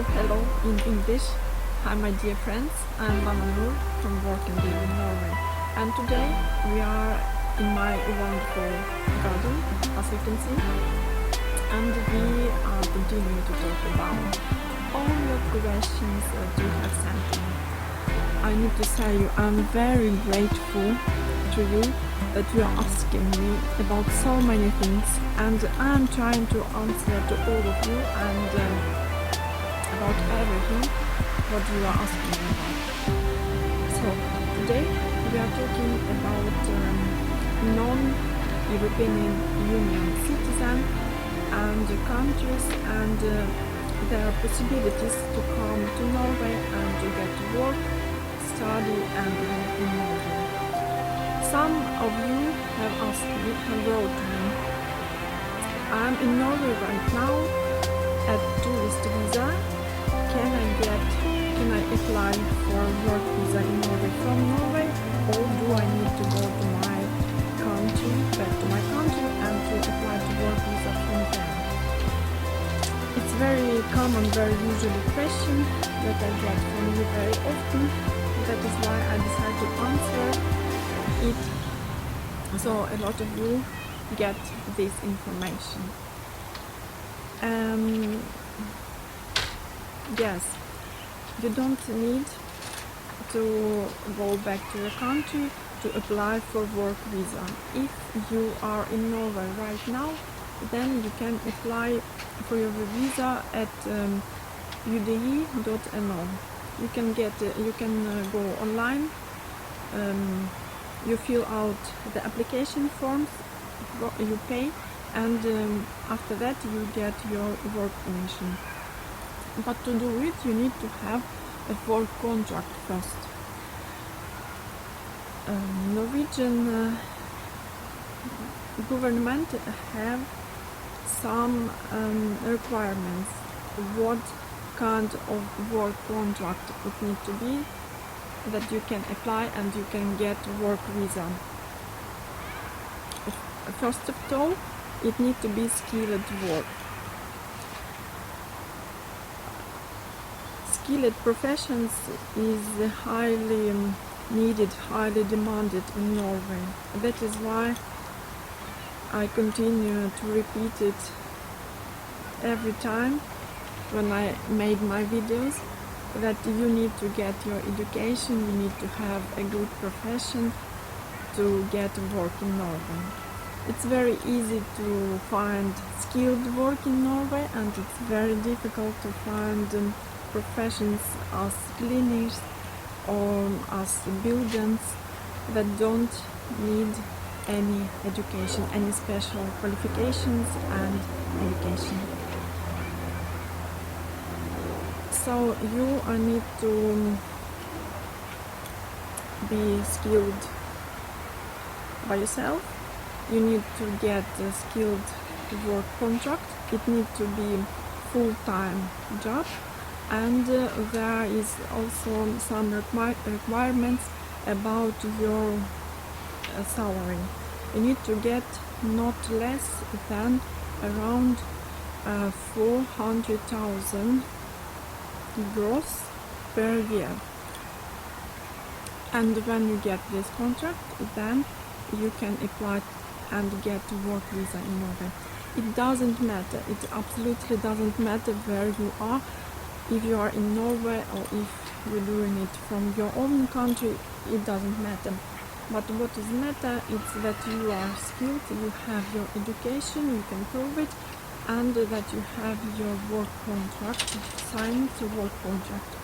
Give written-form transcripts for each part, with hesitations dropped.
hello in English. Hi my dear friends, I'm Mama Noor from Work&Live in Norway, and today we are in my wonderful garden, as you can see, and we are continuing to talk about all your questions that you have sent me. I need to say I'm very grateful to you that you are asking me about so many things, and I'm trying to answer to all of you and about everything what you are asking me about. So today we are talking about non-European Union citizens and countries and their possibilities to come to Norway and to get work, study and live in Norway. Some of you have asked me and wrote to me. I'm in Norway right now at tourist visa. Can I apply for work visa in Norway from Norway, or do I need to go to my country, back to my country, and to apply to work visa from there? It's very common, very usual question that I get from you very often. That is why I decided to answer it, so a lot of you get this information. Yes, you don't need to go back to your country to apply for work visa. If you are in Norway right now, then you can apply for your visa at udi.no. You can go online. You fill out the application forms, you pay, and after that you get your work permission. But to do it, you need to have a work contract first. Norwegian government have some requirements. What kind of work contract it need to be that you can apply and you can get work visa. First of all, it need to be skilled work. Skilled professions is highly needed, highly demanded in Norway. That is why I continue to repeat it every time when I made my videos, that you need to get your education, you need to have a good profession to get work in Norway. It's very easy to find skilled work in Norway, and it's very difficult to find professions as cleaners or as buildings that don't need any education, any special qualifications and education. So you need to be skilled by yourself. You need to get a skilled work contract. It needs to be full-time job, and there is also some requirements about your salary. You need to get not less than around 400,000 gross per year. And when you get this contract, then you can apply and get work visa in Norway. It doesn't matter, it absolutely doesn't matter where you are. If you are in Norway or if you're doing it from your own country, it doesn't matter. But what does matter is that you are skilled, you have your education, you can prove it, and that you have your work contract, signed work contract.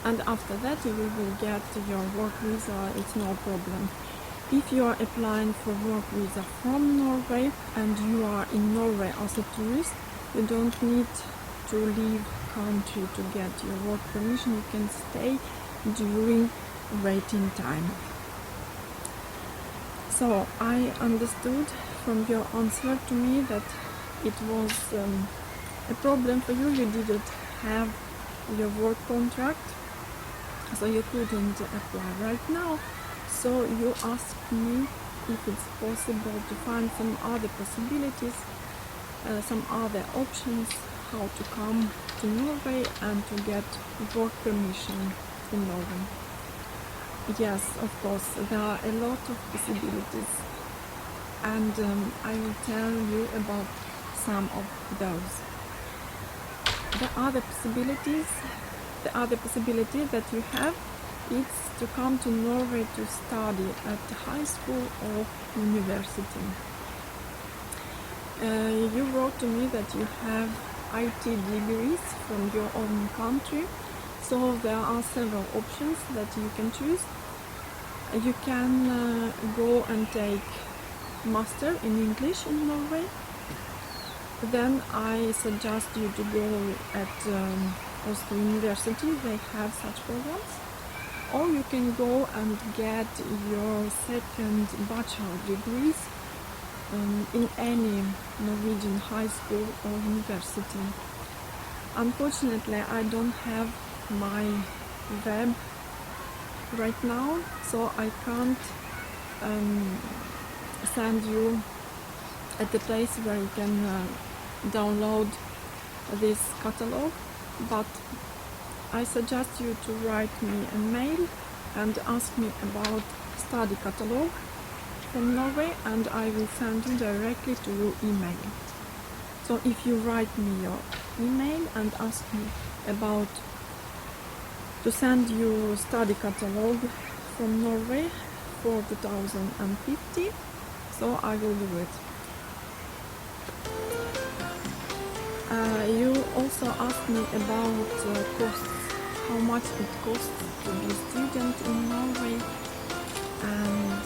And after that you will get your work visa, it's no problem. If you are applying for work visa from Norway and you are in Norway as a tourist, you don't need to leave country to get your work permission. You can stay during waiting time. So I understood from your answer to me that it was a problem for you. You didn't have your work contract, so you couldn't apply right now. So you asked me if it's possible to find some other possibilities, some other options how to come to Norway and to get work permission in Norway. Yes, of course, there are a lot of possibilities, and I will tell you about some of those. The other possibility that you have is to come to Norway to study at high school or university. You wrote to me that you have IT degrees from your own country, so there are several options that you can choose. You can go and take master in English in Norway. Then I suggest you to go at Oslo University, they have such programs. Or you can go and get your second bachelor degrees in any Norwegian high school or university. Unfortunately, I don't have my web right now, so I can't send you at the place where you can download this catalog, but I suggest you to write me a mail and ask me about study catalog from Norway, and I will send you directly to your email. So if you write me your email and ask me about to send you study catalog from Norway for 2050, so I will do it. You also asked me about costs, how much it costs to be a student in Norway, and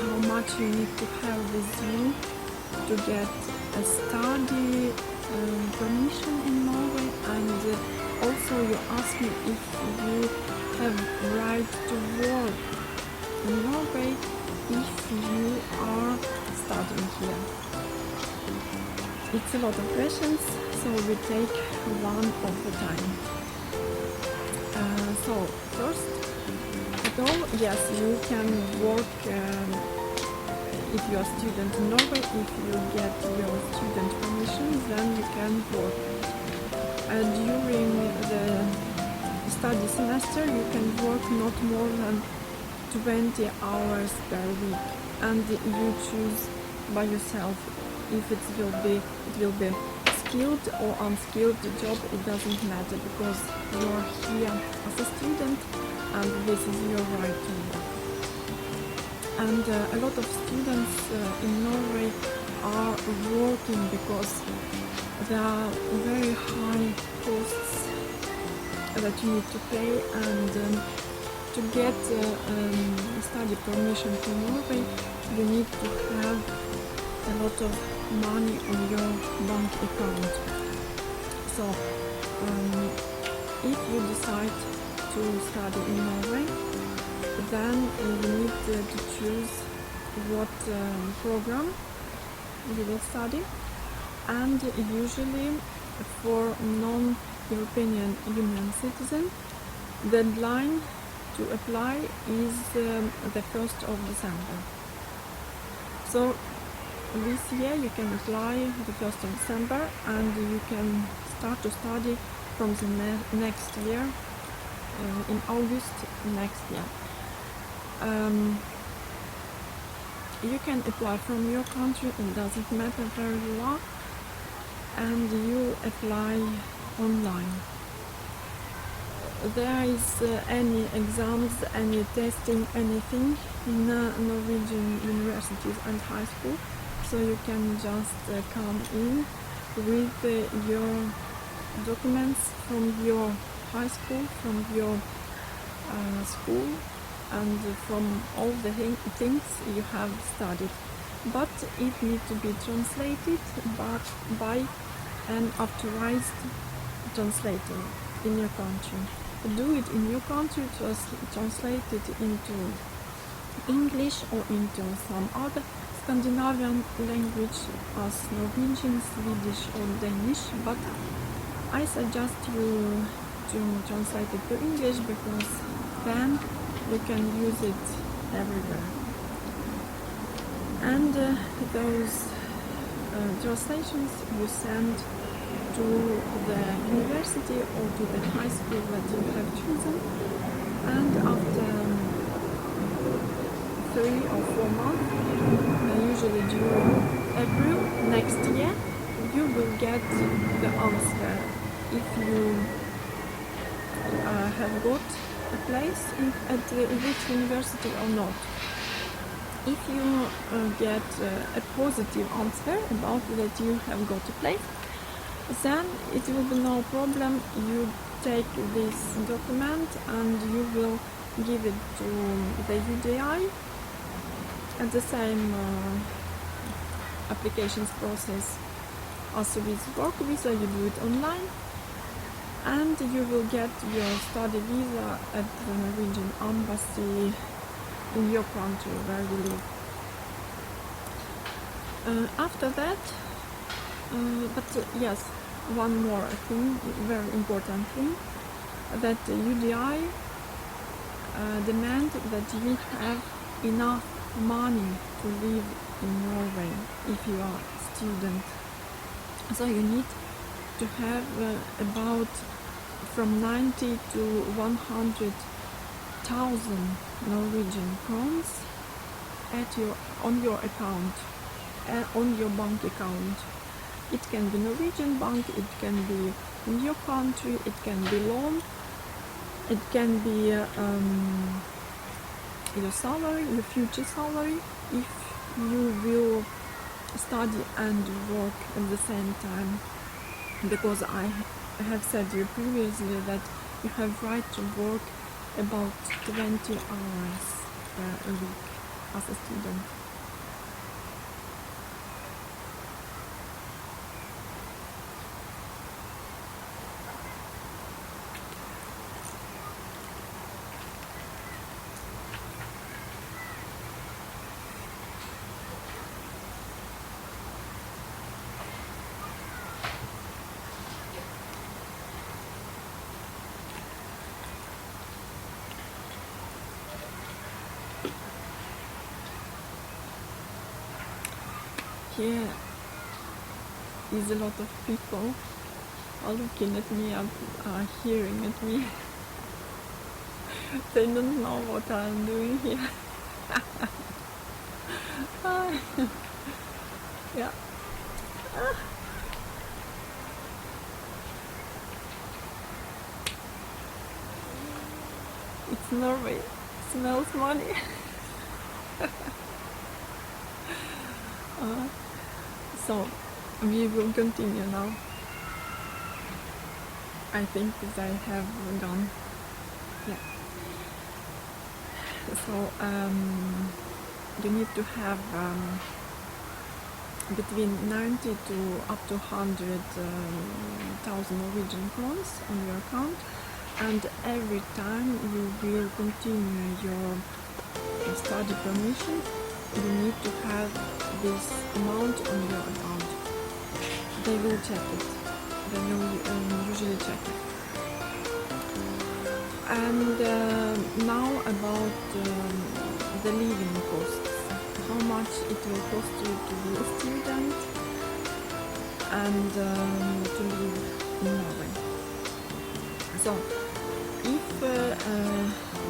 how much you need to have with you to get a study permission in Norway, and also you asked me if you have right to work in Norway if you are studying here. It's a lot of questions, so we take one at a time. So first, though, yes, you can work if you are a student in Norway. If you get your student permission, then you can work. During the study semester, you can work not more than 20 hours per week, and you choose by yourself if it will be skilled or unskilled job. It doesn't matter, because you are here as a student and this is your right to work. And a lot of students in Norway are working because there are very high costs that you need to pay, and to get study permission to Norway, you need to have a lot of money on your bank account. So if you decide to study in Norway, then you need to choose what program you will study, and usually for non-European Union citizen, the deadline to apply is the 1st of December. So this year you can apply the 1st of December, and you can start to study from the next year, in August next year. You can apply from your country, it doesn't matter where you are, and you apply online. There is any exams, any testing, anything in Norwegian universities and high school, so you can just come in with your documents from your high school, from your school, and from all the things you have studied. But it needs to be translated by an authorized translator in your country. Do it in your country, just translate it into English or into some other Scandinavian language as Norwegian, Swedish or Danish, but I suggest you to translate it to English, because then you can use it everywhere. And those translations you send to the university or to the high school that you have chosen, and after 3 or 4 months, usually during April next year, you will get the answer if you have got a place at which university or not. If you get a positive answer about that you have got a place, then it will be no problem. You take this document and you will give it to the UDI at the same applications process as with work visa. You do it online, and you will get your study visa at the Norwegian embassy in your country where you live. After that, yes, one more thing, very important thing, that the UDI demand that you have enough money to live in Norway if you are a student. So you need to have about from 90 to 100,000 Norwegian crowns on your account, on your bank account. It can be Norwegian bank, it can be in your country, it can be loan, it can be your salary, your future salary, if you will study and work at the same time. Because I have said to you previously that you have right to work about 20 hours a week as a student. Here is a lot of people are looking at me and are hearing at me. They don't know what I'm doing here. Yeah. It's Norway. Smells money. So we will continue now. I think that I have gone. Yeah. So you need to have between 90 to up to 100,000 Norwegian crowns on your account, and every time you will continue your study permission, you need to have this amount on your account. They will check it. They will usually check it. And now about the living costs. How much it will cost you to be a student and to live in Norway. So, if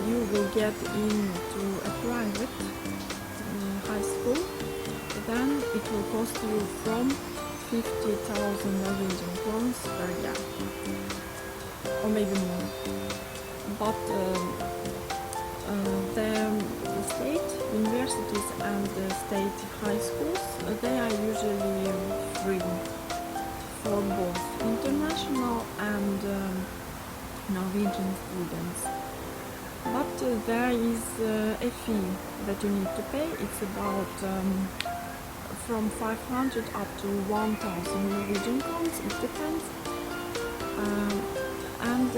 you will get into a private high school, then it will cost you from 50,000 Norwegian crowns per year, or maybe more. But the state universities and the state high schools, they are usually free for both international and Norwegian students. But there is a fee that you need to pay. It's about from 500 up to 1,000 Norwegian crowns, it depends. And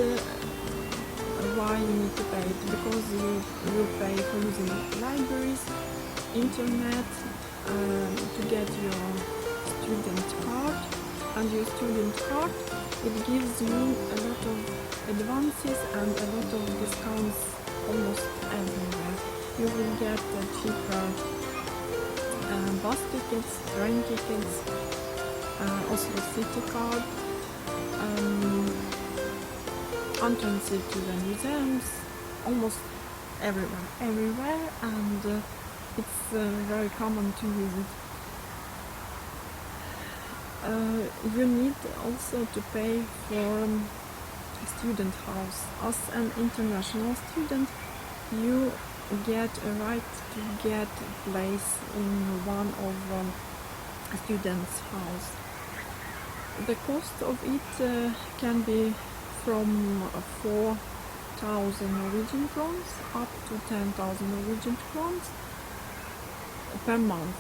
why you need to pay it? Because you will pay for using libraries, internet, to get your student card. And your student card, it gives you a lot of advances and a lot of discounts almost everywhere. You will get cheaper bus tickets, train tickets, also city card, entrance to the museums, almost everywhere, and it's very common to use it. You need also to pay for a student house. As an international student, you get a right to get a place in one of a student's house. The cost of it can be from 4,000 Norwegian crowns up to 10,000 Norwegian crowns per month.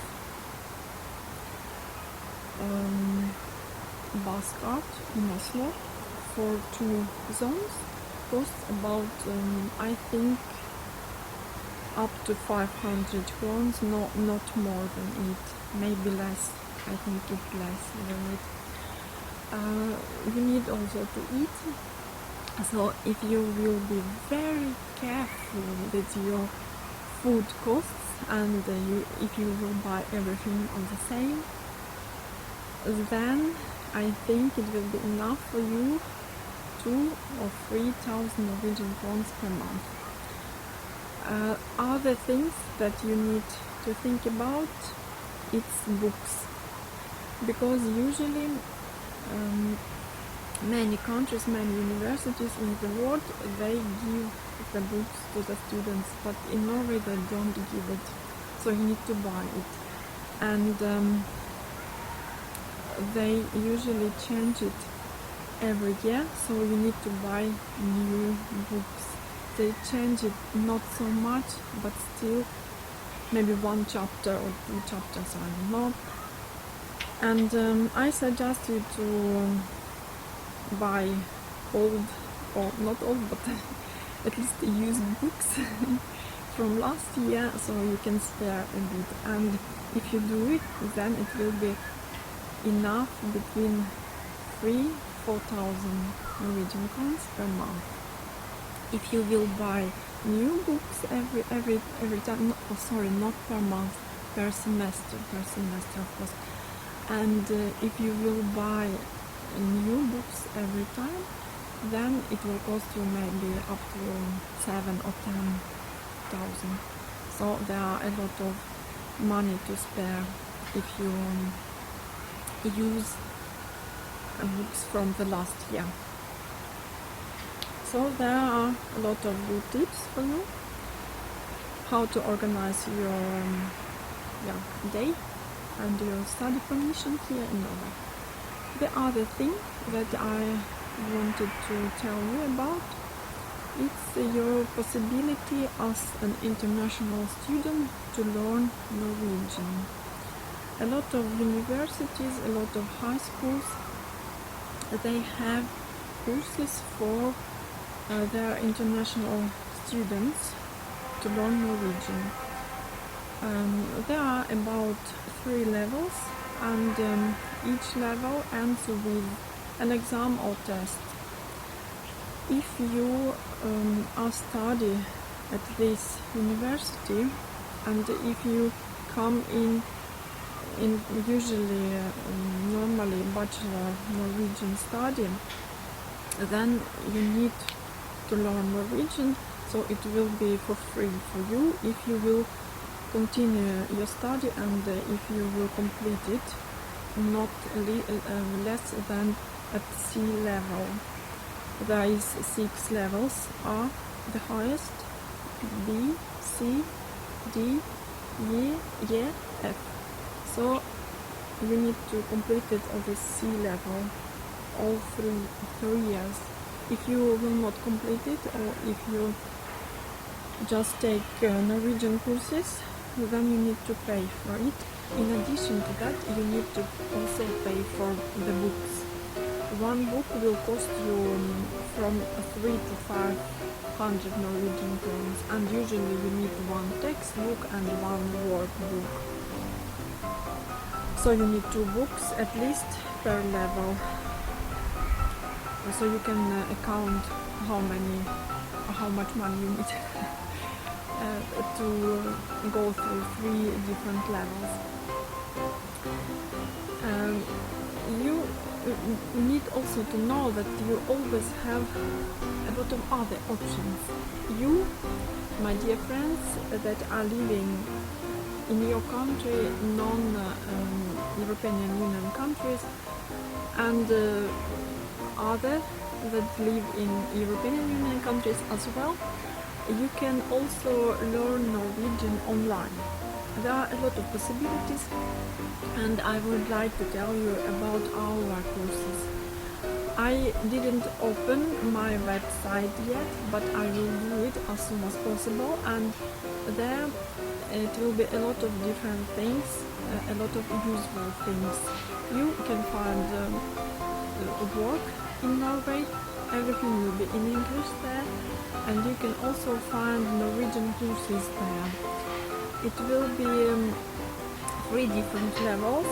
Bus card in Oslo for 2 zones costs about, I think, up to 500 crowns, not more than it, maybe less, I think it's less than it. You need also to eat, so if you will be very careful with your food costs, and if you will buy everything on the same, then I think it will be enough for you 2,000 or 3,000 Norwegian crowns per month. Other things that you need to think about, it's books, because usually many countries, many universities in the world, they give the books to the students, but in Norway they don't give it, so you need to buy it, and they usually change it every year, so you need to buy new books. They change it not so much, but still maybe 1 chapter or 2 chapters, I don't know. And I suggest you to buy old, or not old, but at least used books from last year, so you can spare a bit. And if you do it, then it will be enough between 3,000-4,000 Norwegian crowns per month. If you will buy new books every time, not per month, per semester of course. And if you will buy new books every time, then it will cost you maybe up to 7,000 or 10,000. So there are a lot of money to spare if you use books from the last year. So there are a lot of good tips for you how to organize your day and your study permission here in Norway. The other thing that I wanted to tell you about, it's your possibility as an international student to learn Norwegian. A lot of universities, a lot of high schools, they have courses for their international students to learn Norwegian. There are about 3 levels, and each level ends with an exam or test. If you are study at this university, and if you come in usually normally bachelor Norwegian study, then you need to learn Norwegian, so it will be for free for you if you will continue your study, and if you will complete it not less than at C level. There is 6 levels, A the highest, B, C, D, E, F. So you need to complete it at the C level all 3 years. If you will not complete it, or if you just take Norwegian courses, then you need to pay for it. In addition to that, you need to also pay for the books. One book will cost you from 300 to 500 Norwegian crowns, and usually you need 1 textbook and 1 workbook. So you need 2 books at least per level, so you can account how much money you need to go through 3 different levels. Um, you need also to know that you always have a lot of other options. You, my dear friends that are living in your country, non-European Union countries, and other that live in European Union countries as well, you can also learn Norwegian online. There are a lot of possibilities, and I would like to tell you about our courses. I didn't open my website yet, but I will do it as soon as possible, and there it will be a lot of different things, a lot of useful things. You can find work in Norway, everything will be in English there, and you can also find Norwegian courses there. It will be 3 different levels,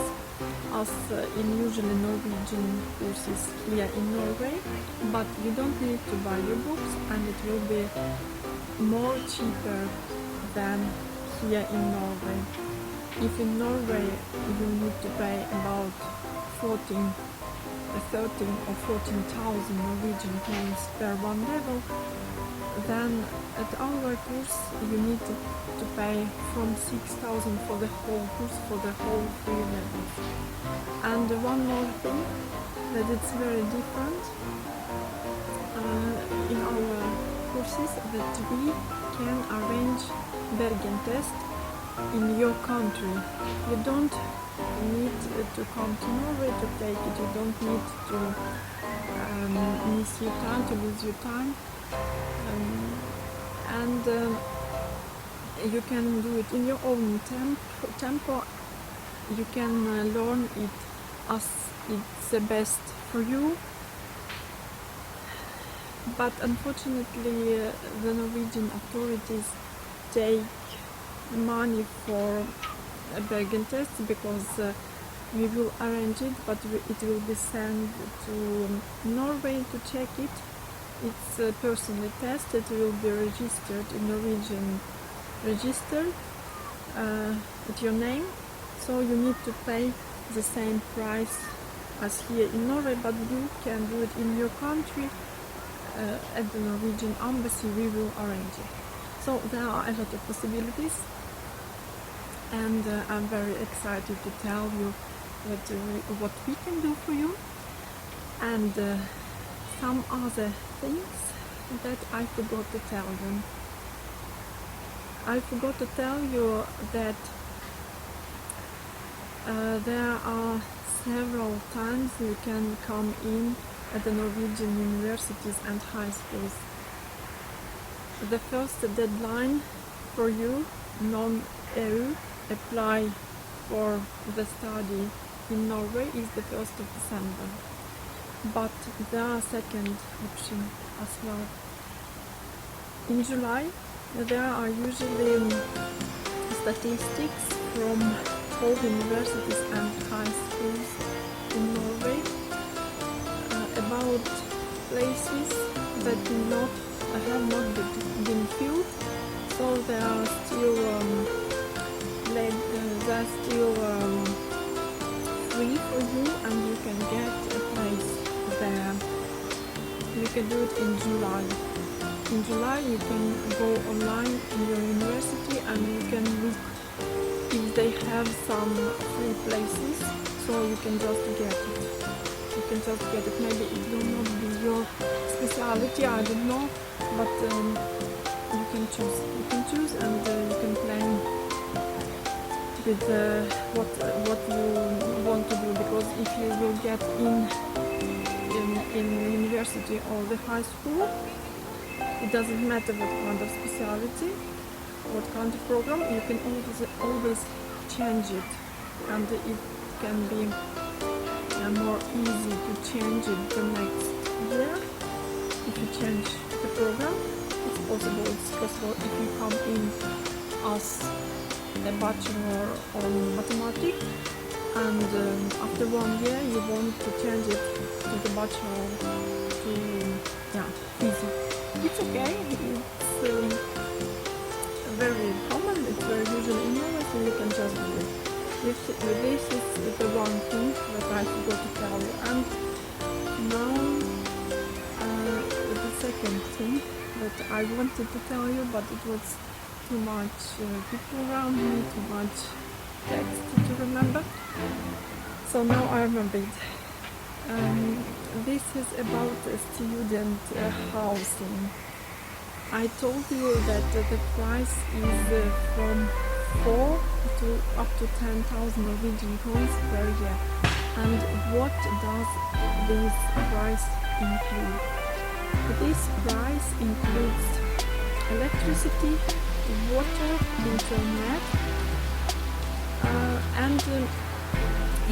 as in usually Norwegian courses here in Norway, but you don't need to buy your books, and it will be more cheaper than here in Norway. If in Norway you need to pay about 13 or 14,000 Norwegian crowns per one level, then at our course you need to pay from 6,000 for the whole course, for the whole 3 levels. And one more thing, that it's very different in our courses, that we can arrange Bergen test in your country. You don't need to come to Norway to take it, you don't need to miss your time, to lose your time. And you can do it in your own tempo. You can learn it as it's the best for you. But unfortunately, the Norwegian authorities take money for a Bergen test, because we will arrange it, but it will be sent to Norway to check it. It's a personal test. It will be registered in Norwegian register with your name, so you need to pay the same price as here in Norway, but you can do it in your country at the Norwegian embassy. We will arrange it. So there are a lot of possibilities, and I'm very excited to tell you what we can do for you, and some other things that I forgot to tell you. I forgot to tell you that there are several times you can come in at the Norwegian universities and high schools. The first deadline for you, non-EU, apply for the study in Norway is the 1st of December. But there are second option as well. In July, there are usually statistics from all universities and high schools in Norway about places that have not been filled, so they are still free for you, and you can get a place there. You can do it in July. In July you can go online in your university and you can look if they have some free places, so you can just get it. You can just get it. Maybe it will not be your specialty, I don't know, but you can choose. You can choose, and you can plan with what you want to do, because if you will get in university or the high school, it doesn't matter what kind of specialty, what kind of program, you can always change it, and it can be more easy to change it the next year. If you change the program, it's possible if you come in as a bachelor on mathematics, and after 1 year you want to change it to the bachelor to physics. It's okay, it's very common, it's very usual in Norway, so you can just do it. If this is the one thing that I forgot to tell you. And now the second thing that I wanted to tell you, but it was too much people around me, too much text to remember. So now I remember it. This is about student housing. I told you that the price is from 4 to up to 10,000 Norwegian krones per year. And what does this price include? This price includes electricity, water, internet, and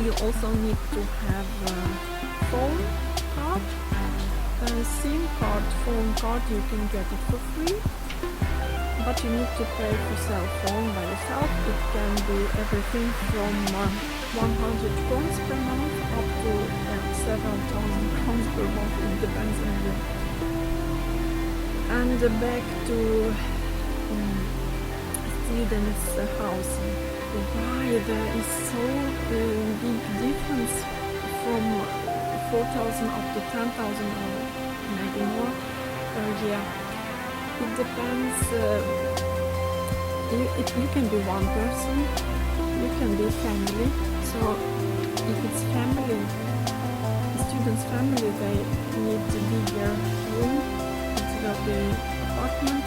you also need to have a phone card, SIM card, phone card. You can get it for free, but you need to pay for cell phone by yourself. It can be everything from 100 krones per month up to 7,000 krones per month. It depends on you. And back to students' housing. Why there is so big difference from 4,000 up to 10,000 or maybe more per year? It depends. You can be one person, you can be family. So if it's family, students' family, they need a bigger room instead of the apartment,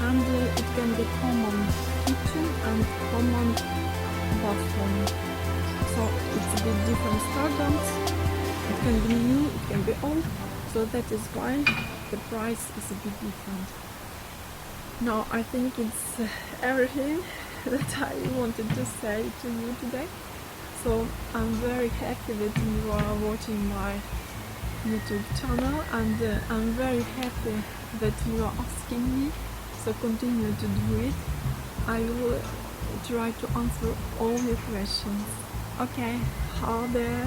and it can be common kitchen and common bathroom. So it's a bit different standards. It can be new, it can be old. So that is why the price is a bit different. Now I think it's everything that I wanted to say to you today. So I'm very happy that you are watching my YouTube channel, and I'm very happy that you are asking me. So continue to do it. I will try to answer all your questions. Okay, ha det!